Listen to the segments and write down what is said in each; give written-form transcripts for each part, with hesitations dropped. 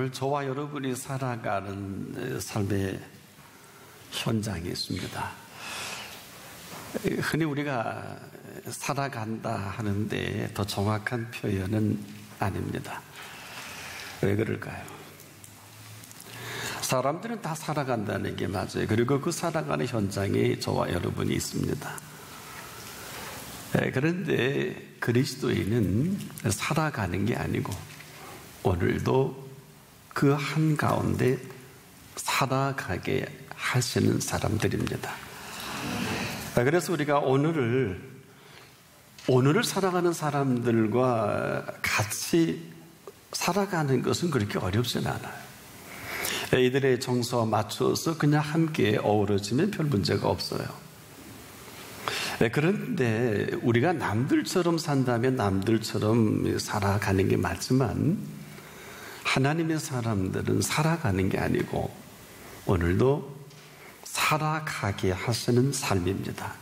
오늘 저와 여러분이 살아가는 삶의 현장이 있습니다. 흔히 우리가 살아간다 하는데 더 정확한 표현은 아닙니다. 왜 그럴까요? 사람들은 다 살아간다는 게 맞아요. 그리고 그 살아가는 현장에 저와 여러분이 있습니다. 그런데 그리스도인은 살아가는 게 아니고 오늘도 그 한가운데 살아가게 하시는 사람들입니다. 그래서 우리가 오늘을 살아가는 사람들과 같이 살아가는 것은 그렇게 어렵진 않아요. 이들의 정서와 맞춰서 그냥 함께 어우러지면 별 문제가 없어요. 그런데 우리가 남들처럼 산다면 남들처럼 살아가는 게 맞지만 하나님의 사람들은 살아가는 게 아니고 오늘도 살아가게 하시는 삶입니다.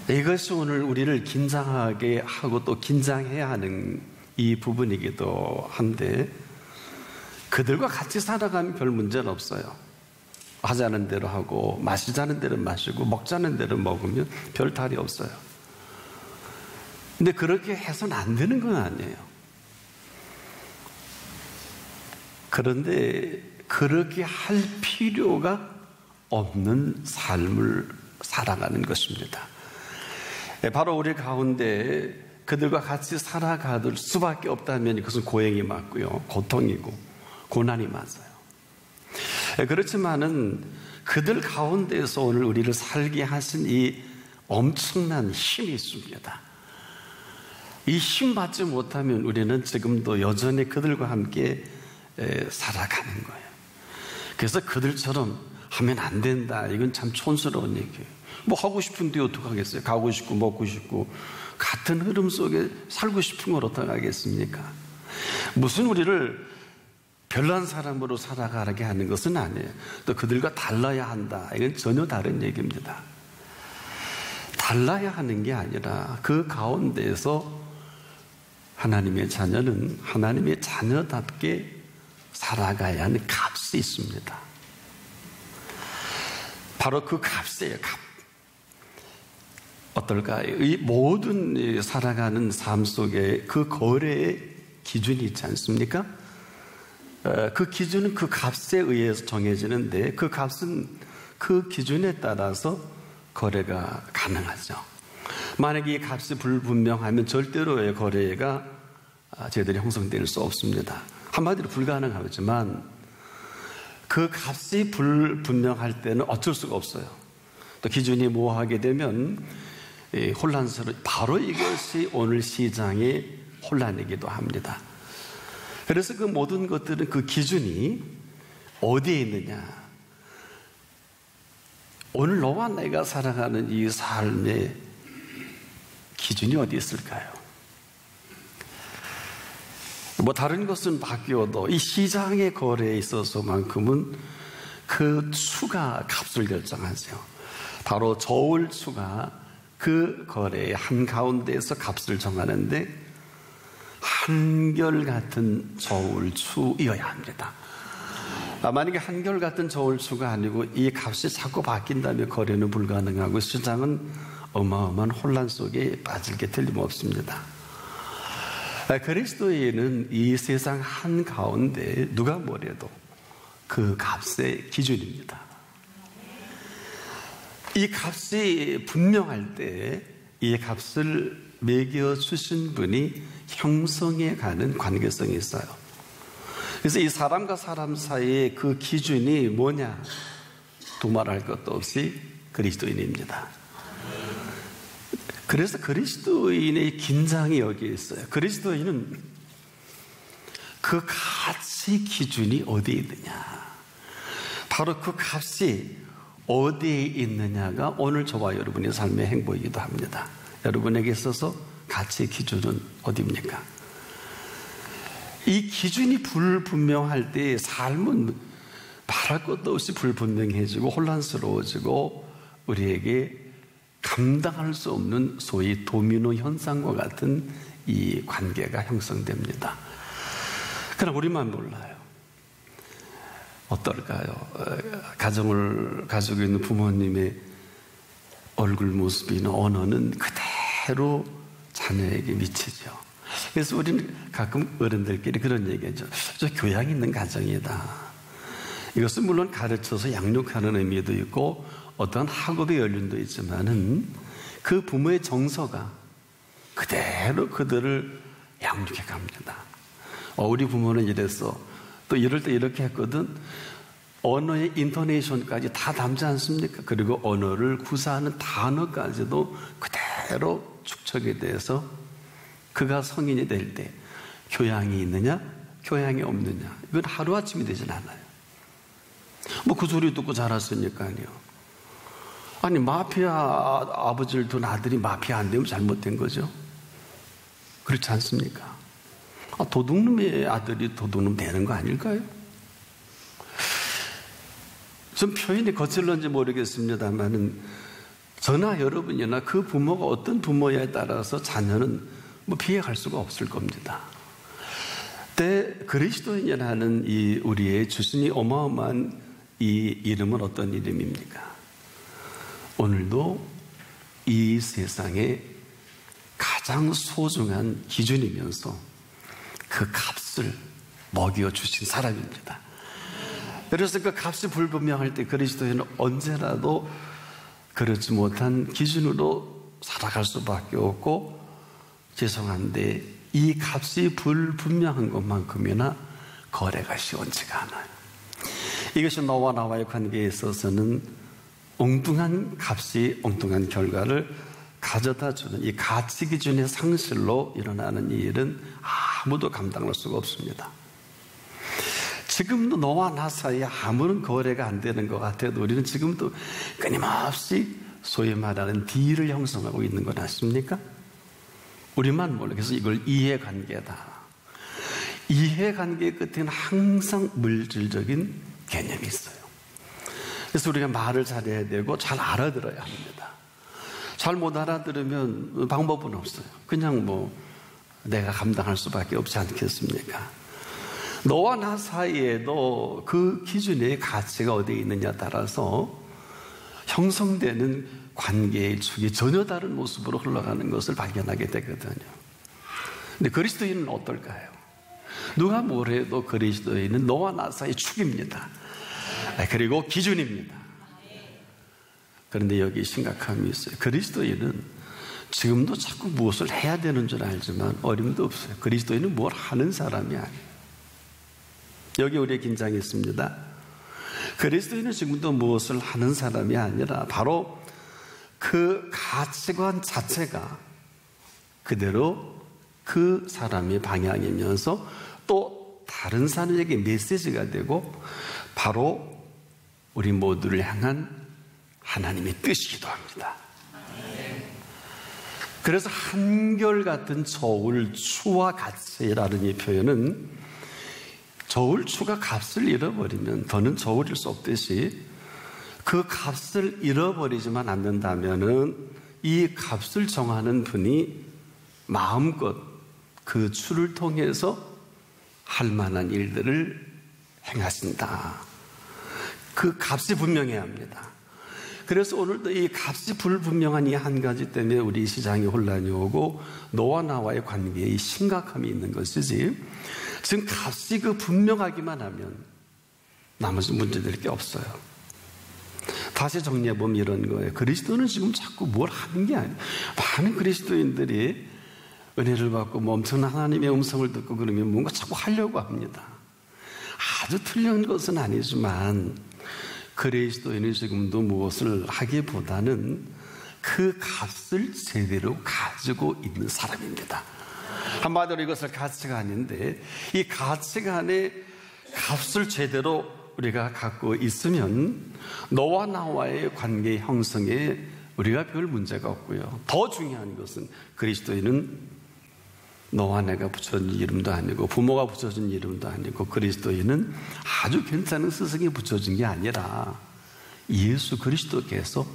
이것이 오늘 우리를 긴장하게 하고 또 긴장해야 하는 이 부분이기도 한데 그들과 같이 살아가면 별 문제는 없어요. 하자는 대로 하고 마시자는 대로 마시고 먹자는 대로 먹으면 별 탈이 없어요. 근데 그렇게 해서는 안 되는 건 아니에요. 그런데 그렇게 할 필요가 없는 삶을 살아가는 것입니다. 바로 우리 가운데 그들과 같이 살아갈 수밖에 없다면 그것은 고행이 맞고요, 고통이고 고난이 맞아요. 그렇지만은 그들 가운데서 오늘 우리를 살게 하신 이 엄청난 힘이 있습니다. 이 힘 받지 못하면 우리는 지금도 여전히 그들과 함께 살아가는 거예요. 그래서 그들처럼 하면 안 된다. 이건 참 촌스러운 얘기예요. 뭐 하고 싶은데 어떡하겠어요? 가고 싶고 먹고 싶고 같은 흐름 속에 살고 싶은 걸 어떡하겠습니까? 무슨 우리를 별난 사람으로 살아가게 하는 것은 아니에요. 또 그들과 달라야 한다. 이건 전혀 다른 얘기입니다. 달라야 하는 게 아니라 그 가운데에서 하나님의 자녀는 하나님의 자녀답게 살아가야 하는 값이 있습니다. 바로 그 값이에요. 값. 어떨까요? 이 모든 살아가는 삶 속에 그 거래의 기준이 있지 않습니까? 그 기준은 그 값에 의해서 정해지는데 그 값은 그 기준에 따라서 거래가 가능하죠. 만약에 이 값이 불분명하면 절대로의 거래가 제대로 형성될 수 없습니다. 한마디로 불가능하지만 그 값이 불분명할 때는 어쩔 수가 없어요. 또 기준이 모호하게 되면 혼란스러워. 바로 이것이 오늘 시장의 혼란이기도 합니다. 그래서 그 모든 것들은 그 기준이 어디에 있느냐. 오늘 너와 내가 살아가는 이 삶의 기준이 어디 있을까요? 뭐 다른 것은 바뀌어도 이 시장의 거래에 있어서만큼은 그 추가 값을 결정하죠. 바로 저울추가 그 거래의 한가운데에서 값을 정하는데 한결같은 저울추이어야 합니다. 만약에 한결같은 저울추가 아니고 이 값이 자꾸 바뀐다면 거래는 불가능하고 시장은 어마어마한 혼란 속에 빠질 게 틀림없습니다. 그리스도인은 이 세상 한가운데 누가 뭐래도 그 값의 기준입니다. 이 값이 분명할 때 이 값을 매겨주신 분이 형성해 가는 관계성이 있어요. 그래서 이 사람과 사람 사이의 그 기준이 뭐냐? 두말할 것도 없이 그리스도인입니다. 그래서 그리스도인의 긴장이 여기에 있어요. 그리스도인은 그 가치 기준이 어디에 있느냐? 바로 그 값이 어디에 있느냐가 오늘 저와 여러분의 삶의 행보이기도 합니다. 여러분에게 있어서 가치 기준은 어디입니까? 이 기준이 불분명할 때 삶은 말할 것도 없이 불분명해지고 혼란스러워지고 우리에게 감당할 수 없는 소위 도미노 현상과 같은 이 관계가 형성됩니다. 그러나 우리만 몰라요. 어떨까요? 가정을 가지고 있는 부모님의 얼굴 모습이나 언어는 그대로 자녀에게 미치죠. 그래서 우리는 가끔 어른들끼리 그런 얘기하죠. 저 교양 있는 가정이다. 이것은 물론 가르쳐서 양육하는 의미도 있고 어떤 학업의 연륜도 있지만은 그 부모의 정서가 그대로 그들을 양육해 갑니다. 우리 부모는 이랬어. 또 이럴 때 이렇게 했거든. 언어의 인토네이션까지 다 담지 않습니까? 그리고 언어를 구사하는 단어까지도 그대로 축적이 돼서 그가 성인이 될 때 교양이 있느냐, 교양이 없느냐, 이건 하루아침이 되진 않아요. 뭐 그 소리 듣고 자랐으니까요. 아니 마피아 아버지를 둔 아들이 마피아 안 되면 잘못된 거죠. 그렇지 않습니까? 도둑놈의 아들이 도둑놈 되는 거 아닐까요? 좀 표현이 거칠런지 모르겠습니다만은 저나 여러분이나 그 부모가 어떤 부모에 따라서 자녀는 뭐 피해갈 수가 없을 겁니다. 때 그리스도인이라는 이 우리의 주신이 어마어마한 이 이름은 어떤 이름입니까? 오늘도 이 세상에 가장 소중한 기준이면서 그 값을 먹여주신 사람입니다. 그래서 그 값이 불분명할 때 그리스도인은 언제라도 그렇지 못한 기준으로 살아갈 수밖에 없고, 죄송한데 이 값이 불분명한 것만큼이나 거래가 시원치가 않아요. 이것이 너와 나와의 관계에 있어서는 엉뚱한 값이 엉뚱한 결과를 가져다 주는 이 가치 기준의 상실로 일어나는 이 일은 아무도 감당할 수가 없습니다. 지금도 너와 나 사이에 아무런 거래가 안 되는 것 같아도 우리는 지금도 끊임없이 소위 말하는 딜을 형성하고 있는 것 아십니까? 우리만 몰라. 그래서 이걸 이해관계다. 이해관계의 끝에는 항상 물질적인 개념이 있어요. 그래서 우리가 말을 잘해야 되고 잘 알아들어야 합니다. 잘 못 알아들으면 방법은 없어요. 그냥 뭐 내가 감당할 수밖에 없지 않겠습니까? 너와 나 사이에도 그 기준의 가치가 어디에 있느냐에 따라서 형성되는 관계의 축이 전혀 다른 모습으로 흘러가는 것을 발견하게 되거든요. 근데 그리스도인은 어떨까요? 누가 뭘 해도 그리스도인은 너와 나 사이의 축입니다. 그리고 기준입니다. 그런데 여기 심각함이 있어요. 그리스도인은 지금도 자꾸 무엇을 해야 되는 줄 알지만 어림도 없어요. 그리스도인은 뭘 하는 사람이 아니에요. 여기 우리의 긴장이 있습니다. 그리스도인은 지금도 무엇을 하는 사람이 아니라 바로 그 가치관 자체가 그대로 그 사람의 방향이면서 또 다른 사람에게 메시지가 되고 바로 우리 모두를 향한 하나님의 뜻이기도 합니다. 그래서 한결같은 저울추와 가치라는 이 표현은 저울추가 값을 잃어버리면 더는 저울일 수 없듯이 그 값을 잃어버리지만 않는다면은 이 값을 정하는 분이 마음껏 그 추를 통해서 할 만한 일들을 행하신다. 그 값이 분명해야 합니다. 그래서 오늘도 이 값이 불분명한 이 한 가지 때문에 우리 시장에 혼란이 오고 너와 나와의 관계에 이 심각함이 있는 것이지, 지금 값이 그 분명하기만 하면 나머지 문제될 게 없어요. 다시 정리해보면 이런 거예요. 그리스도는 지금 자꾸 뭘 하는 게 아니에요. 많은 그리스도인들이 은혜를 받고 뭐 엄청난 하나님의 음성을 듣고 그러면 뭔가 자꾸 하려고 합니다. 아주 틀린 것은 아니지만 그리스도인은 지금도 무엇을 하기보다는 그 값을 제대로 가지고 있는 사람입니다. 한마디로 이것을 가치관인데, 이 가치관의 값을 제대로 우리가 갖고 있으면 너와 나와의 관계 형성에 우리가 별 문제가 없고요. 더 중요한 것은 그리스도인은 너와 내가 붙여준 이름도 아니고 부모가 붙여준 이름도 아니고 그리스도인은 아주 괜찮은 스승이 붙여준 게 아니라 예수 그리스도께서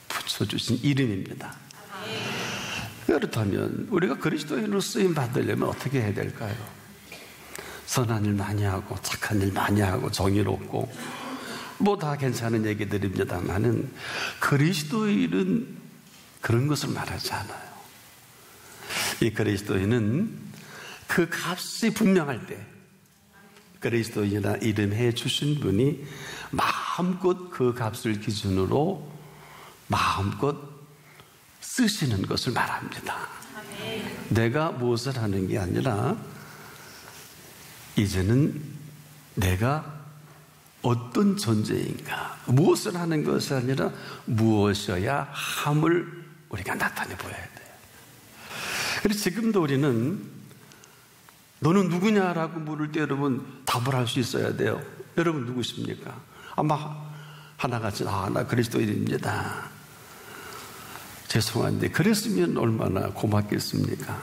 붙여주신 이름입니다. 그렇다면 우리가 그리스도인으로 쓰임 받으려면 어떻게 해야 될까요? 선한 일 많이 하고 착한 일 많이 하고 정의롭고 뭐 다 괜찮은 얘기들입니다만은 그리스도인은 그런 것을 말하지 않아요. 이 그리스도인은 그 값이 분명할 때 그리스도인이라 이름해 주신 분이 마음껏 그 값을 기준으로 마음껏 쓰시는 것을 말합니다. 내가 무엇을 하는 게 아니라 이제는 내가 어떤 존재인가, 무엇을 하는 것이 아니라 무엇이어야 함을 우리가 나타내 보여야 돼요. 그래서 지금도 우리는 너는 누구냐라고 물을 때 여러분 답을 할 수 있어야 돼요. 여러분 누구십니까? 아마 하나같이 나 그리스도인입니다. 죄송한데 그랬으면 얼마나 고맙겠습니까?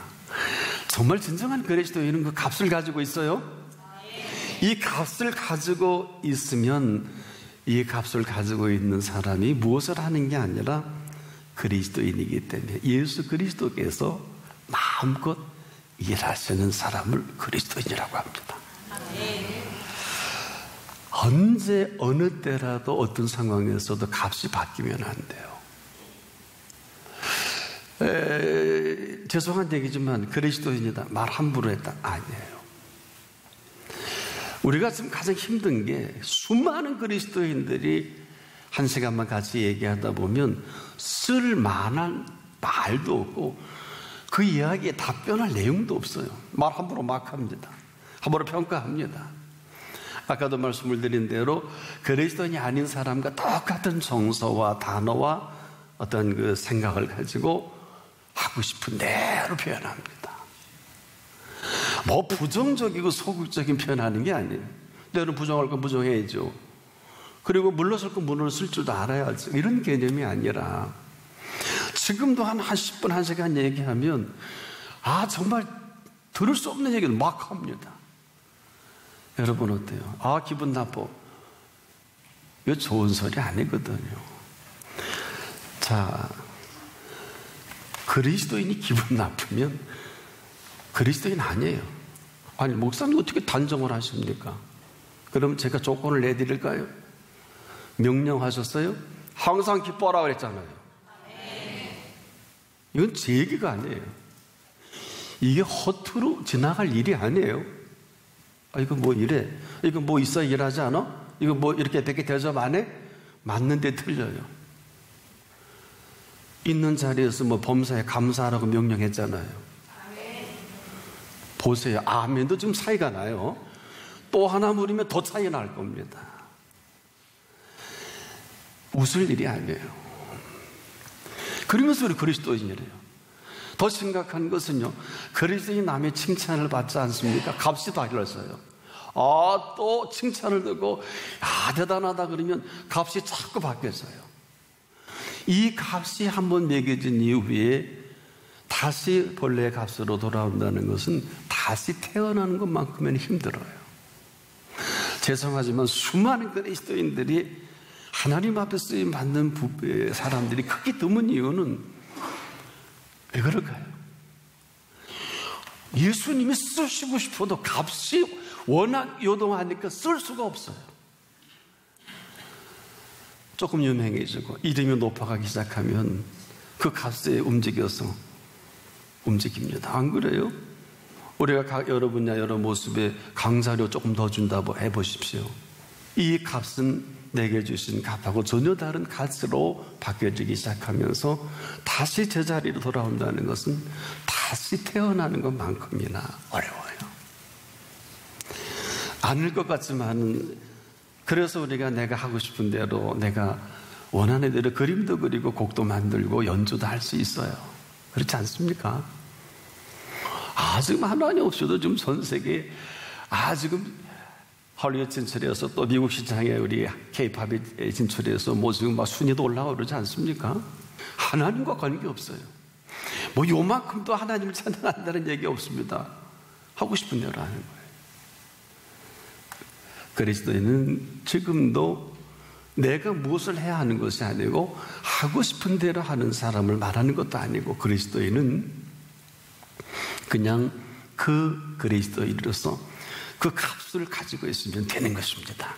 정말 진정한 그리스도인은 그 값을 가지고 있어요? 이 값을 가지고 있으면 이 값을 가지고 있는 사람이 무엇을 하는 게 아니라 그리스도인이기 때문에 예수 그리스도께서 마음껏 일하시는 사람을 그리스도인이라고 합니다. 언제 어느 때라도 어떤 상황에서도 값이 바뀌면 안 돼요. 죄송한 얘기지만 그리스도인이다 말 함부로 했다 아니에요. 우리가 지금 가장 힘든 게 수많은 그리스도인들이 한 시간만 같이 얘기하다 보면 쓸 만한 말도 없고 그 이야기에 답변할 내용도 없어요. 말 함부로 막 합니다. 함부로 평가합니다. 아까도 말씀을 드린 대로 그리스도인이 아닌 사람과 똑같은 정서와 단어와 어떤 그 생각을 가지고 하고 싶은 대로 표현합니다. 뭐 부정적이고 소극적인 표현하는 게 아니에요. 때로는 부정할 건 부정해야죠. 그리고 물러설 건 물러설 줄도 알아야죠. 이런 개념이 아니라 지금도 한 10분, 1시간 얘기하면 정말 들을 수 없는 얘기를 막 합니다. 여러분 어때요? 기분 나빠. 이거 좋은 소리 아니거든요. 자, 그리스도인이 기분 나쁘면 그리스도인 아니에요. 아니 목사님 어떻게 단정을 하십니까? 그럼 제가 조건을 내드릴까요? 명령하셨어요? 항상 기뻐하라 그랬잖아요. 이건 제 얘기가 아니에요. 이게 허투루 지나갈 일이 아니에요. 이거 뭐 이래? 이거 뭐 있어 일하지 않아? 이거 뭐 이렇게 100개 대접 안 해? 맞는데 틀려요. 있는 자리에서 뭐 범사에 감사하라고 명령했잖아요. 보세요. 아멘도 지금 차이가 나요. 또 하나 물으면 더 차이 날 겁니다. 웃을 일이 아니에요. 그러면서 우리 그리스도인이래요. 더 심각한 것은요, 그리스도인 남의 칭찬을 받지 않습니까? 값이 달라져요. 또 칭찬을 듣고 대단하다 그러면 값이 자꾸 바뀌어져요. 이 값이 한번 매겨진 이후에 다시 본래의 값으로 돌아온다는 것은 다시 태어나는 것만큼은 힘들어요. 죄송하지만 수많은 그리스도인들이 하나님 앞에 쓰임 받는 사람들이 크게 드문 이유는 왜 그럴까요? 예수님이 쓰시고 싶어도 값이 워낙 요동하니까 쓸 수가 없어요. 조금 유명해지고 이름이 높아가기 시작하면 그 값에 움직입니다. 안 그래요? 우리가 여러 분야 여러 모습에 강사료 조금 더 준다고 해보십시오. 이 값은 내게 주신 값하고 전혀 다른 값으로 바뀌어지기 시작하면서 다시 제자리로 돌아온다는 것은 다시 태어나는 것만큼이나 어려워요. 아닐 것 같지만 그래서 우리가 내가 하고 싶은 대로 내가 원하는 대로 그림도 그리고 곡도 만들고 연주도 할 수 있어요. 그렇지 않습니까? 지금 하나님 없어도 지금 전 세계에 지금 할리우드 진출해서 또 미국 시장에 우리 K-팝이 진출해서 뭐 지금 막 순위도 올라가고 그러지 않습니까? 하나님과 관계없어요. 뭐 요만큼도 하나님을 찬양한다는 얘기 없습니다. 하고 싶은 대로 하는 거예요. 그리스도인은 지금도 내가 무엇을 해야 하는 것이 아니고 하고 싶은 대로 하는 사람을 말하는 것도 아니고 그리스도인은 그냥 그 그리스도인으로서 그 값을 가지고 있으면 되는 것입니다.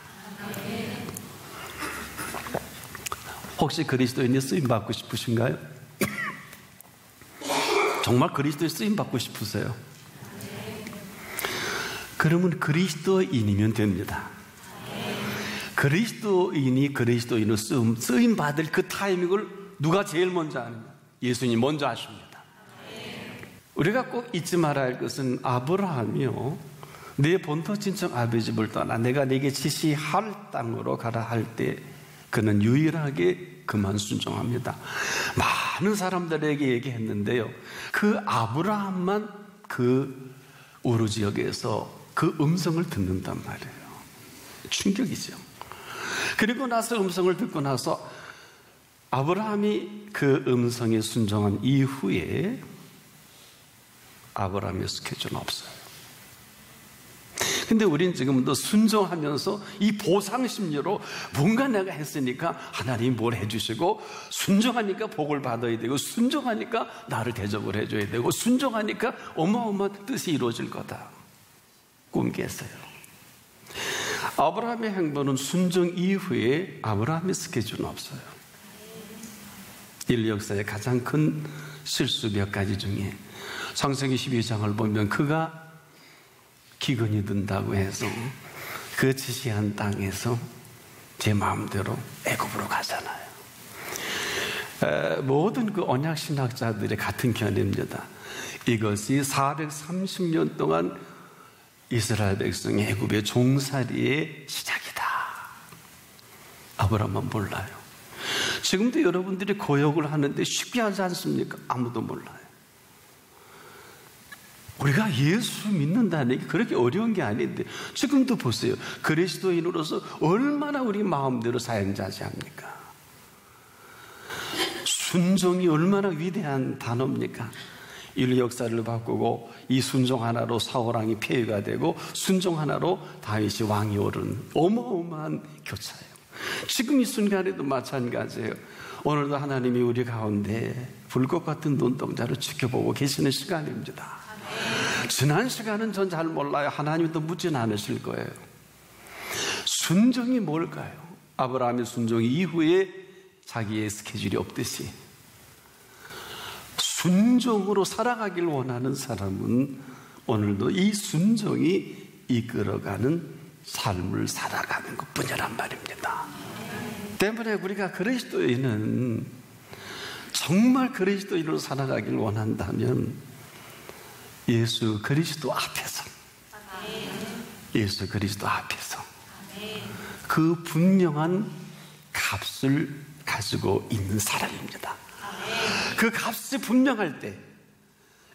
혹시 그리스도인이 쓰임받고 싶으신가요? 정말 그리스도에 쓰임받고 싶으세요? 그러면 그리스도인이면 됩니다. 그리스도인이 그리스도인으로 쓰임받을 그 타이밍을 누가 제일 먼저 아느냐? 예수님이 먼저 아십니다. 우리가 꼭 잊지 말아야 할 것은 아브라함이요, 내 본토 친척 아버지 집을 떠나 내가 네게 지시할 땅으로 가라 할 때 그는 유일하게 그만 순종합니다. 많은 사람들에게 얘기했는데요, 그 아브라함만 그 우르 지역에서 그 음성을 듣는단 말이에요. 충격이죠. 그리고 나서 음성을 듣고 나서 아브라함이 그 음성에 순종한 이후에 아브라함의 스케줄은 없어요. 근데 우린 지금도 순종하면서 이 보상심리로 뭔가 내가 했으니까 하나님이 뭘 해주시고, 순종하니까 복을 받아야 되고, 순종하니까 나를 대접을 해줘야 되고, 순종하니까 어마어마한 뜻이 이루어질 거다 꿈깼어요. 아브라함의 행보는 순종 이후에 아브라함의 스케줄은 없어요. 인류 역사의 가장 큰 실수 몇 가지 중에 창세기 12장을 보면 그가 기근이 든다고 해서 그 지시한 땅에서 제 마음대로 애굽으로 가잖아요. 모든 그 언약 신학자들의 같은 견해입니다. 이것이 430년 동안 이스라엘 백성이 애굽의 종살이의 시작이다. 아브라함은 몰라요. 지금도 여러분들이 고역을 하는데 쉽게 하지 않습니까? 아무도 몰라요. 우리가 예수 믿는다는 게 그렇게 어려운 게 아닌데, 지금도 보세요. 그리스도인으로서 얼마나 우리 마음대로 사용자지합니까? 순종이 얼마나 위대한 단어입니까? 인류 역사를 바꾸고 이 순종 하나로 사울왕이 폐위가 되고 순종 하나로 다윗이 왕이 오른 어마어마한 교차예요. 지금 이 순간에도 마찬가지예요. 오늘도 하나님이 우리 가운데 불꽃 같은 눈동자를 지켜보고 계시는 시간입니다. 지난 시간은 전 잘 몰라요. 하나님도 묻진 않으실 거예요. 순종이 뭘까요? 아브라함의 순종 이후에 자기의 스케줄이 없듯이 순종으로 살아가길 원하는 사람은 오늘도 이 순종이 이끌어가는 삶을 살아가는 것뿐이란 말입니다. 때문에 우리가 그리스도인은 정말 그리스도인으로 살아가길 원한다면 예수 그리스도 앞에서 그 분명한 값을 가지고 있는 사람입니다. 그 값이 분명할 때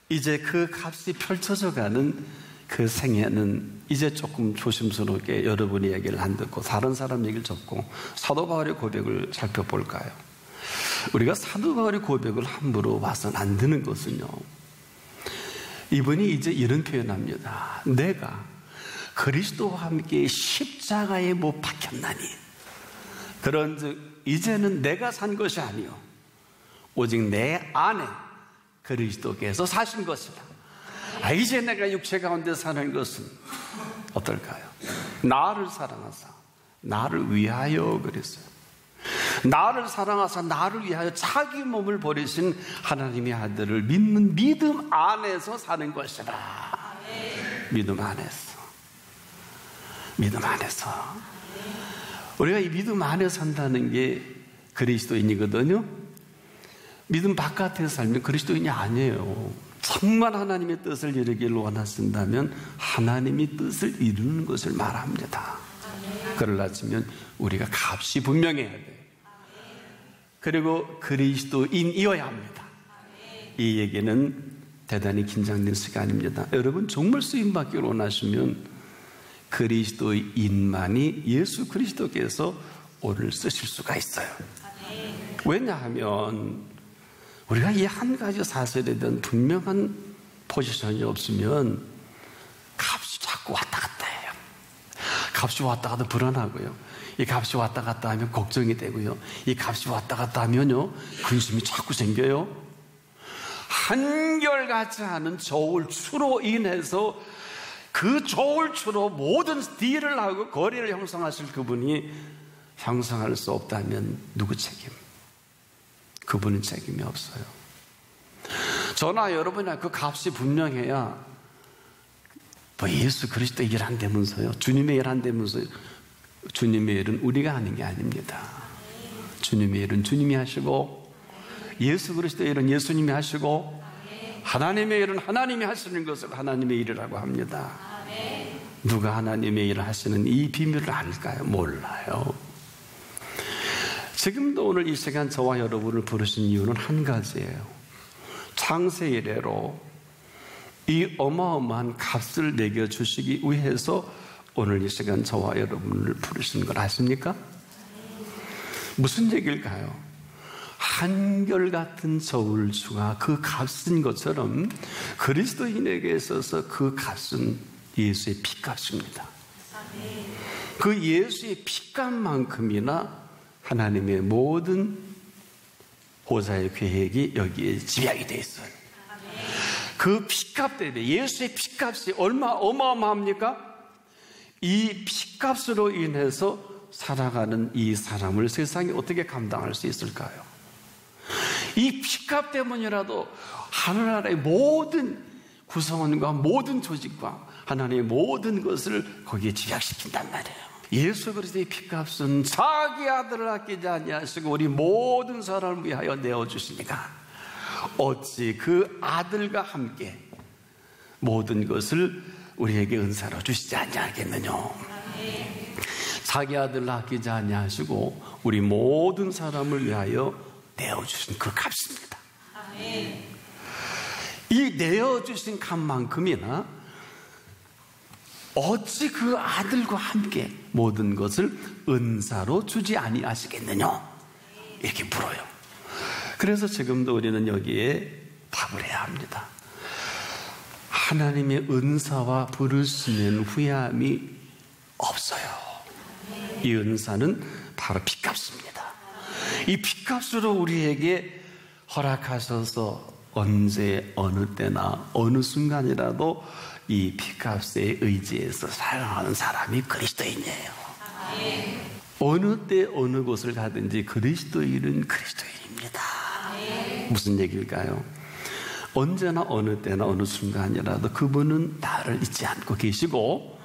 이제 그 값이 펼쳐져 가는 그 생애는 이제 조금 조심스럽게 여러분의 얘기를 안 듣고 다른 사람 얘기를 접고 사도 바울의 고백을 살펴볼까요? 우리가 사도 바울의 고백을 함부로 봐서는 안 되는 것은요, 이분이 이제 이런 표현합니다. 내가 그리스도와 함께 십자가에 못 박혔나니 그런즉 이제는 내가 산 것이 아니요 오직 내 안에 그리스도께서 사신 것이다. 이제 내가 육체 가운데 사는 것은 어떨까요? 나를 사랑하사 나를 위하여 그랬어요. 나를 사랑하사 나를 위하여 자기 몸을 버리신 하나님의 아들을 믿는 믿음 안에서 사는 것이다. 믿음 안에서. 우리가 이 믿음 안에 산다는 게 그리스도인이거든요. 믿음 바깥에서 살면 그리스도인이 아니에요. 정말 하나님의 뜻을 이루기를 원하신다면 하나님의 뜻을 이루는 것을 말합니다. 그러려면 우리가 값이 분명해야 돼요. 그리고 그리스도인이어야 합니다. 이 얘기는 대단히 긴장된 시간입니다. 여러분 정말 쓰임받기를 원하시면 그리스도인만이 예수 그리스도께서 오늘 쓰실 수가 있어요. 왜냐하면 우리가 이 한 가지 사실에 대한 분명한 포지션이 없으면 값이 자꾸 왔다 갔다 해요. 값이 왔다 갔다 불안하고요. 이 값이 왔다 갔다 하면 걱정이 되고요. 이 값이 왔다 갔다 하면요, 근심이 자꾸 생겨요. 한결같지 않은 저울 추로 인해서 그 조울주로 모든 딜을 하고 거래를 형성하실 그분이 형성할 수 없다면 누구 책임? 그분은 책임이 없어요. 저나 여러분이나 그 값이 분명해야 뭐 예수 그리스도의 일 한다면서요, 주님의 일 한다면서요. 주님의 일은 우리가 하는 게 아닙니다. 주님의 일은 주님이 하시고, 예수 그리스도의 일은 예수님이 하시고, 하나님의 일은 하나님이 하시는 것을 하나님의 일이라고 합니다. 누가 하나님의 일을 하시는 이 비밀을 알까요? 몰라요. 지금도 오늘 이 시간 저와 여러분을 부르신 이유는 한 가지예요. 창세 이래로 이 어마어마한 값을 매겨주시기 위해서 오늘 이 시간 저와 여러분을 부르신 걸 아십니까? 무슨 얘기일까요? 한결같은 저울주가 그 값인 것처럼 그리스도인에게 있어서 그 값은 예수의 피값입니다. 그 예수의 피값만큼이나 하나님의 모든 보좌의 계획이 여기에 집약이 되어 있어요. 그 피값 때문에, 예수의 피값이 어마어마합니까? 이 피값으로 인해서 살아가는 이 사람을 세상이 어떻게 감당할 수 있을까요? 이 피값 때문이라도 하늘나라의 모든 구성원과 모든 조직과 하나님의 모든 것을 거기에 집약시킨단 말이에요. 예수 그리스도의 피값은 자기 아들을 아끼지 아니하시고 우리 모든 사람을 위하여 내어주시니까 어찌 그 아들과 함께 모든 것을 우리에게 은사로 주시지 아니하겠느냐. 자기 아들을 아끼지 아니하시고 우리 모든 사람을 위하여 내어주신 그 값입니다. 이 내어주신 값만큼이나 어찌 그 아들과 함께 모든 것을 은사로 주지 아니하시겠느냐, 이렇게 물어요. 그래서 지금도 우리는 여기에 답을 해야 합니다. 하나님의 은사와 부르시는 후회함이 없어요. 이 은사는 바로 피값입니다. 이 피값으로 우리에게 허락하셔서 언제 어느 때나 어느 순간이라도 이 피값에 의지해서 살아가는 사람이 그리스도인이에요. 어느 때 어느 곳을 가든지 그리스도인은 그리스도인입니다. 무슨 얘기일까요? 언제나 어느 때나 어느 순간이라도 그분은 나를 잊지 않고 계시고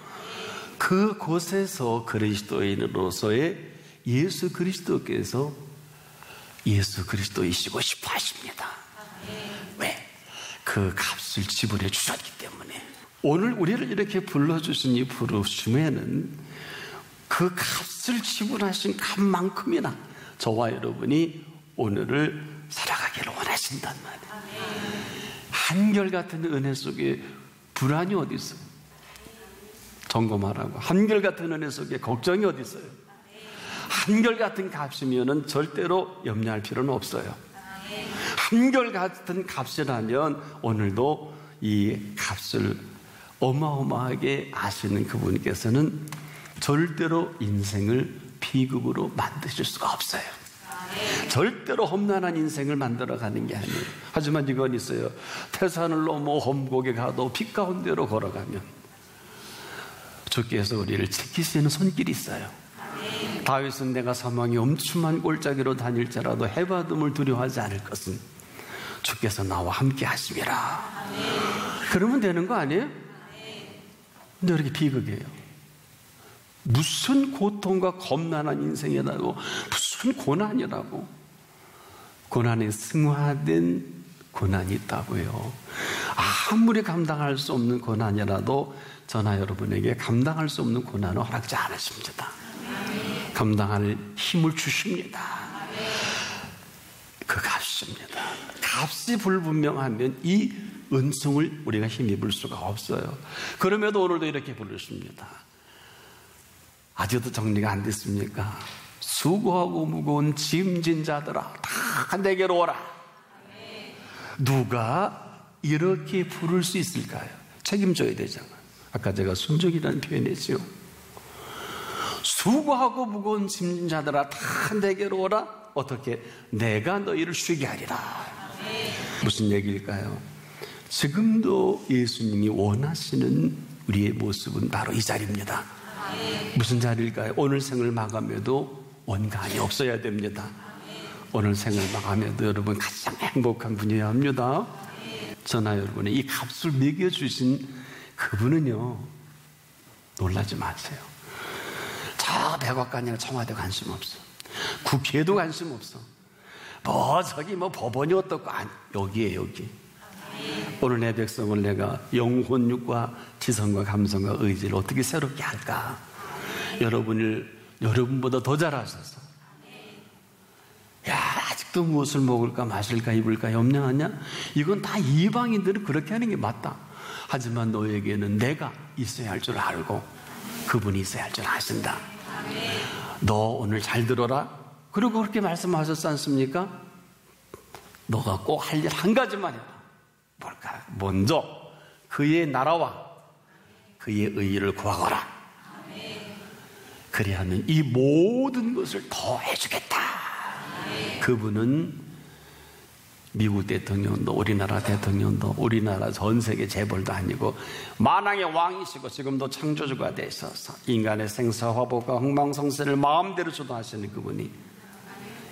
그곳에서 그리스도인으로서의 예수 그리스도께서 예수 그리스도이시고 싶어 하십니다. 왜? 그 값을 지불해 주셨기 때문에. 오늘 우리를 이렇게 불러주신 이 부르심에는 그 값을 지불하신 값만큼이나 저와 여러분이 오늘을 살아가기를 원하신단 말이에요. 한결같은 은혜 속에 불안이 어디 있어요? 점검하라고. 한결같은 은혜 속에 걱정이 어디 있어요? 한결같은 값이면은 절대로 염려할 필요는 없어요. 한결같은 값이라면 오늘도 이 값을 어마어마하게 아시는 그분께서는 절대로 인생을 비극으로 만드실 수가 없어요. 절대로 험난한 인생을 만들어가는 게 아니에요. 하지만 이건 있어요. 태산을 넘어 험곡에 가도 빛 가운데로 걸어가면 주께서 우리를 지키시는 손길이 있어요. 다윗은 내가 사망의 엄춤한 골짜기로 다닐지라도 해받음을 두려워하지 않을 것은 주께서 나와 함께 하심이라. 그러면 되는 거 아니에요? 근데 이렇게 비극이에요. 무슨 고통과 겁난한 인생이라고, 무슨 고난이라고. 고난에 승화된 고난이 있다고요. 아무리 감당할 수 없는 고난이라도 저나 여러분에게 감당할 수 없는 고난을 허락지 않으십니다. 감당할 힘을 주십니다. 그 값입니다. 값이 불분명하면 이 은총을 우리가 힘입을 수가 없어요. 그럼에도 오늘도 이렇게 부르십니다. 아직도 정리가 안 됐습니까? 수고하고 무거운 짐진 자들아 다 내게로 오라. 누가 이렇게 부를 수 있을까요? 책임져야 되잖아요. 아까 제가 순종이라는 표현했지요. 수고하고 무거운 짐진 자들아 다 내게로 오라. 어떻게? 내가 너희를 쉬게 하리라. 무슨 얘기일까요? 지금도 예수님이 원하시는 우리의 모습은 바로 이 자리입니다. 무슨 자리일까요? 오늘 생을 마감해도 원간이 없어야 됩니다. 오늘 생을 마감해도 여러분 가장 행복한 분이어야 합니다. 저나 여러분의 이 값을 매겨주신 그분은요, 놀라지 마세요. 저 백악관이나 청와대 관심 없어. 국회도 관심 없어. 저기 법원이 어떻고, 아니, 여기에 여기. 오늘 내 백성을 내가 영혼육과 지성과 감성과 의지를 어떻게 새롭게 할까? 여러분보다 더 잘하셔서. 야, 아직도 무엇을 먹을까 마실까 입을까 염려하냐? 이건 다 이방인들은 그렇게 하는 게 맞다. 하지만 너에게는 내가 있어야 할 줄 알고 그분이 있어야 할 줄 아신다. 너 오늘 잘 들어라. 그리고 그렇게 말씀하셨지 않습니까? 너가 꼭 할 일 한 가지만 해라. 뭘까? 먼저 그의 나라와 그의 의의를 구하거라. 그리하면 이 모든 것을 더해주겠다. 그분은 미국 대통령도 우리나라 대통령도 우리나라 전 세계 재벌도 아니고 만왕의 왕이시고 지금도 창조주가 되셔서 인간의 생사화복과 흥망성쇠를 마음대로 주도하시는 그분이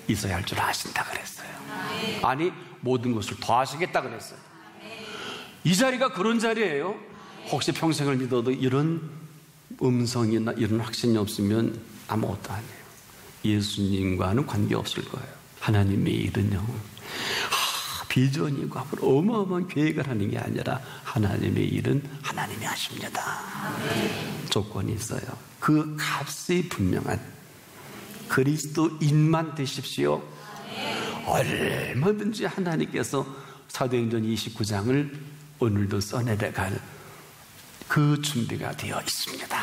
있어야 할 줄 아신다 그랬어요. 아니, 모든 것을 더하시겠다 그랬어요. 이 자리가 그런 자리예요. 혹시 평생을 믿어도 이런 음성이나 이런 확신이 없으면 아무것도 아니에요. 예수님과는 관계없을 거예요. 하나님의 일은요, 비전이고 앞으로 어마어마한 계획을 하는 게 아니라 하나님의 일은 하나님이 하십니다. 조건이 있어요. 그 값이 분명한 그리스도인만 되십시오. 얼마든지 하나님께서 사도행전 29장을 오늘도 써내려갈 그 준비가 되어 있습니다.